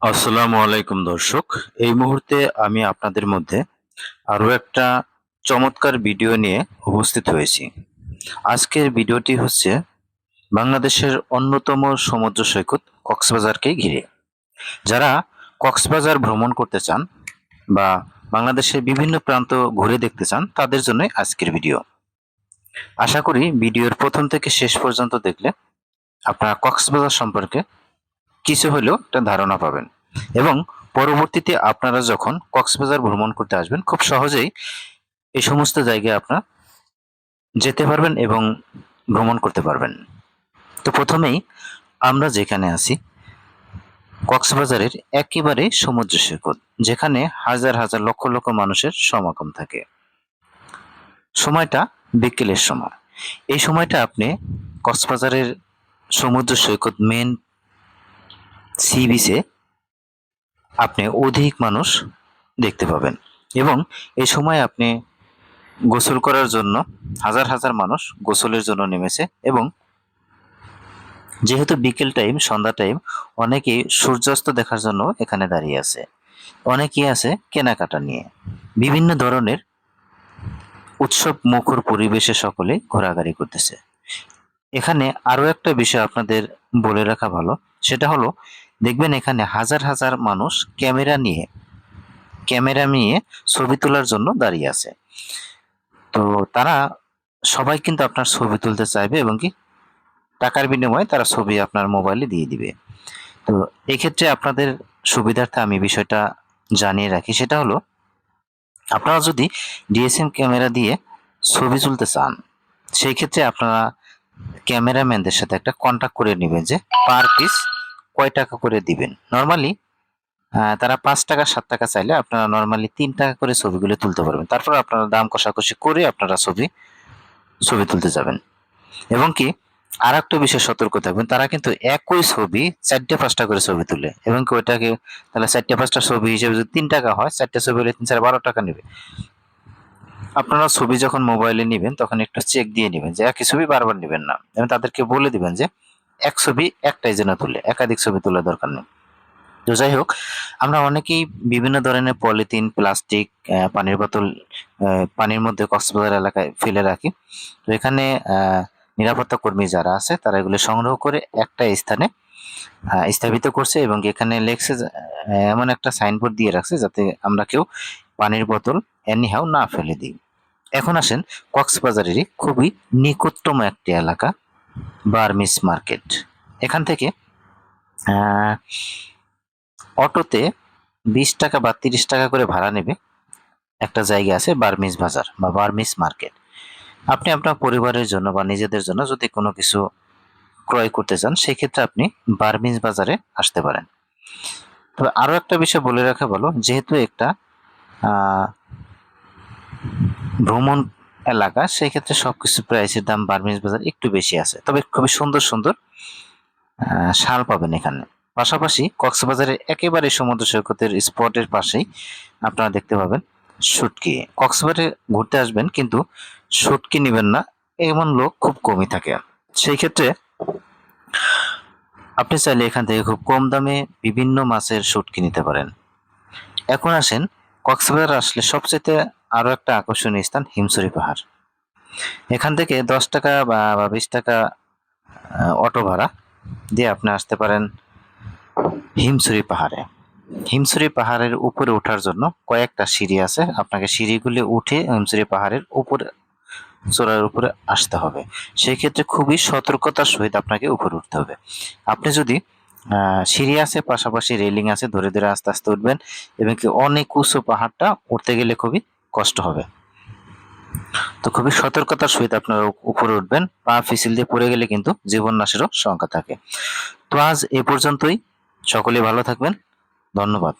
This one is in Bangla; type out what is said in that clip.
আসসালামু আলাইকুম দর্শক। এই মুহূর্তে আমি আপনাদের মধ্যে আরো একটা চমৎকার ভিডিও নিয়ে উপস্থিত হয়েছি। আজকের ভিডিওটি হচ্ছে বাংলাদেশের অন্যতম সমুদ্র সৈকত কক্সবাজারকে ঘিরে। যারা কক্সবাজার ভ্রমণ করতে চান বা বাংলাদেশের বিভিন্ন প্রান্ত ঘুরে দেখতে চান তাদের জন্য আজকের ভিডিও। আশা করি ভিডিওর প্রথম থেকে শেষ পর্যন্ত দেখলে আপনারা কক্সবাজার সম্পর্কে কিছু হলেও একটা ধারণা পাবেন এবং পরবর্তীতে আপনারা যখন কক্সবাজার ভ্রমণ করতে আসবেন খুব সহজেই এই সমস্ত জায়গায় আপনারা যেতে পারবেন এবং ভ্রমণ করতে পারবেন। তো প্রথমেই আমরা যেখানে আছি কক্সবাজারের একেবারে সমুদ্র সৈকত, যেখানে হাজার হাজার লক্ষ লক্ষ মানুষের সমাগম থাকে। সময়টা বিকেলের সময়। এই সময়টা আপনি কক্সবাজারের সমুদ্র সৈকত মেন সি বিচে আপনি অধিক মানুষ দেখতে পাবেন এবং এই সময় আপনি গোসল করার জন্য হাজার হাজার মানুষ গোসলের জন্য নেমেছে এবং যেহেতু বিকেল টাইম, সন্ধ্যা টাইম, অনেকেই সূর্যাস্ত দেখার জন্য এখানে দাঁড়িয়ে আছে। অনেকেই আছে কেনাকাটা নিয়ে। বিভিন্ন ধরনের উৎসব মুখর পরিবেশে সকলে ঘোরাঘুরি করতেছে। এখানে আরো একটা বিষয় আপনাদের বলে রাখা ভালো, সেটা হলো দেখবেন এখানে হাজার হাজার মানুষ ক্যামেরা নিয়ে ছবি তোলার জন্য দাঁড়িয়ে আছে। তো তারা সবাই কিন্তু আপনার ছবি তুলতে চাইবে এবং কি টাকার বিনিময়ে তারা ছবি আপনার মোবাইলে দিয়ে দিবে। তো এক্ষেত্রে আপনাদের সুবিধার্থে আমি বিষয়টা জানিয়ে রাখি, সেটা হলো আপনারা যদি ডিএসএম ক্যামেরা দিয়ে ছবি তুলতে চান সেই ক্ষেত্রে আপনারা ক্যামেরাম্যানদের সাথে একটা কন্ট্যাক্ট করে নেবেন যে পার পিস কয় টাকা করে দিবেন। নর্মালি তারা ৫ টাকা ৭ টাকা চাইলে আপনারা নর্মালি ৩ টাকা করে ছবিগুলো তুলতে পারবেন। তারপর আপনারা দাম কষাকষি করে আপনারা ছবি তুলতে যাবেন। এবং কি আরেকটা বিষয় সতর্ক থাকবেন, তারা কিন্তু একই ছবি ৪টা ৫টা করে ছবি তুলে এবং কি ওইটাকে তাহলে ৪টা ৫টা ছবি হিসেবে যদি ৩ টাকা হয়, ৪টা ছবি হলে ৩ × ১২ টাকা নেবে। আপনারা ছবি যখন মোবাইলে নিবেন তখন একটু চেক দিয়ে নিবেন যে একই ছবি বারবার নিবেন না এবং তাদেরকে বলে দিবেন যে এক ছবি একটাই যেন তুলে, একাধিক ছবি তোলার দরকার নেই। তো যাই হোক, আমরা অনেকেই বিভিন্ন ধরনের পলিথিন, প্লাস্টিক, পানির বোতল পানির মধ্যে কক্সবাজার এলাকায় ফেলে রাখি। তো এখানে নিরাপত্তা কর্মী যারা আছে তারা এগুলো সংগ্রহ করে একটা স্থানে স্থাপিত করছে এবং এখানে লেখছে এমন একটা সাইনবোর্ড দিয়ে রাখছে যাতে আমরা কেউ পানির বোতল এনিহাও না ফেলে দিই। এখন আসেন কক্সবাজারেরই খুবই নিকটতম একটি এলাকা বার্মিস মার্কেট। এখান থেকে অটোতে ২০ টাকা বা ৩০ টাকা করে ভাড়া নেবে। একটা জায়গা আছে বার্মিস বাজার বা বার্মিস মার্কেট। আপনি আপনার পরিবারের জন্য বা নিজেদের জন্য যদি কোনো কিছু ক্রয় করতে চান সেক্ষেত্রে আপনি বার্মিস বাজারে আসতে পারেন। তবে আরো একটা বিষয় বলে রাখা ভালো, যেহেতু একটা ভ্রমণ এলাকা সেক্ষেত্রে সবকিছু প্রাইসের দাম বার্মিস বাজার একটু বেশি আছে, তবে খুবই সুন্দর সুন্দর শাল পাবেন এখানে। পাশাপাশি কক্সবাজারের একেবারে সমুদ্র সৈকতের স্পটের পাশেই আপনারা দেখতে পাবেন শুটকি। কক্সবাজারে ঘুরতে আসবেন কিন্তু শুটকি নেবেন না এমন লোক খুব কমই থাকে। সেই ক্ষেত্রে আপনি চাইলে এখান থেকে খুব কম দামে বিভিন্ন মাছের শুটকি নিতে পারেন। এখন আসেন কক্সবাজার আসলে সবচেয়ে আরো একটা আকর্ষণীয় স্থান হিমছড়ি পাহাড়। এখান থেকে ১০ টাকা বা ২০ টাকা অটো ভাড়া দিয়ে আপনি আসতে পারেন হিমছড়ি পাহাড়ে। হিমছড়ি পাহাড়ের উপরে ওঠার জন্য কয়েকটা সিঁড়ি আছে, আপনাকে সিঁড়িগুলি উঠে হিমছড়ি পাহাড়ের উপরে চূড়ার উপরে আসতে হবে। সেই ক্ষেত্রে খুবই সতর্কতার সহিত আপনাকে উপরে উঠতে হবে। আপনি যদি সিঁড়ি আছে, পাশাপাশি রেলিং আছে, ধরে ধরে আস্তে আস্তে উঠবেন এবং কি অনেক উঁচু পাহাড়টা উঠতে গেলে খুবই কষ্ট হবে। তো খুবই সতর্কতার সহিত আপনারা উপরে উঠবেন, পা পিছল দিয়ে পড়ে গেলে কিন্তু জীবন নাশেরও শঙ্কা থাকে। তো আজ এ পর্যন্তই, সকলে ভালো থাকবেন, ধন্যবাদ।